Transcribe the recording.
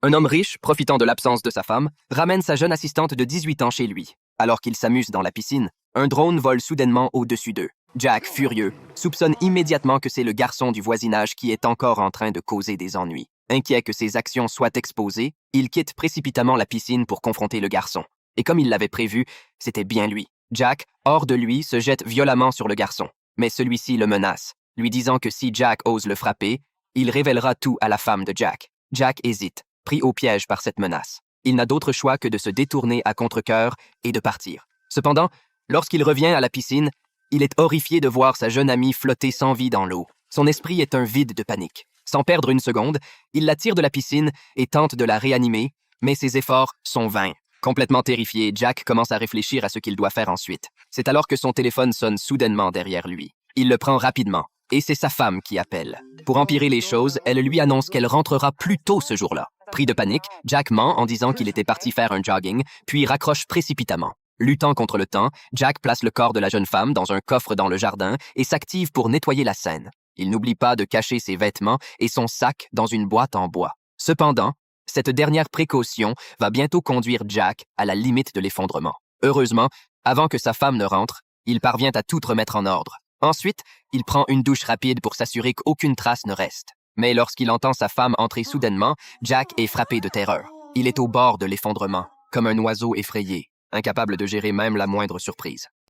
Un homme riche, profitant de l'absence de sa femme, ramène sa jeune assistante de 18 ans chez lui. Alors qu'ils s'amusent dans la piscine, un drone vole soudainement au-dessus d'eux. Jack, furieux, soupçonne immédiatement que c'est le garçon du voisinage qui est encore en train de causer des ennuis. Inquiet que ses actions soient exposées, il quitte précipitamment la piscine pour confronter le garçon. Et comme il l'avait prévu, c'était bien lui. Jack, hors de lui, se jette violemment sur le garçon. Mais celui-ci le menace, lui disant que si Jack ose le frapper, il révélera tout à la femme de Jack. Jack hésite, pris au piège par cette menace. Il n'a d'autre choix que de se détourner à contre-cœur et de partir. Cependant, lorsqu'il revient à la piscine, il est horrifié de voir sa jeune amie flotter sans vie dans l'eau. Son esprit est un vide de panique. Sans perdre une seconde, il la tire de la piscine et tente de la réanimer, mais ses efforts sont vains. Complètement terrifié, Jack commence à réfléchir à ce qu'il doit faire ensuite. C'est alors que son téléphone sonne soudainement derrière lui. Il le prend rapidement, et c'est sa femme qui appelle. Pour empirer les choses, elle lui annonce qu'elle rentrera plus tôt ce jour-là. Pris de panique, Jack ment en disant qu'il était parti faire un jogging, puis raccroche précipitamment. Luttant contre le temps, Jack place le corps de la jeune femme dans un coffre dans le jardin et s'active pour nettoyer la scène. Il n'oublie pas de cacher ses vêtements et son sac dans une boîte en bois. Cependant, cette dernière précaution va bientôt conduire Jack à la limite de l'effondrement. Heureusement, avant que sa femme ne rentre, il parvient à tout remettre en ordre. Ensuite, il prend une douche rapide pour s'assurer qu'aucune trace ne reste. Mais lorsqu'il entend sa femme entrer soudainement, Jack est frappé de terreur. Il est au bord de l'effondrement, comme un oiseau effrayé, incapable de gérer même la moindre surprise.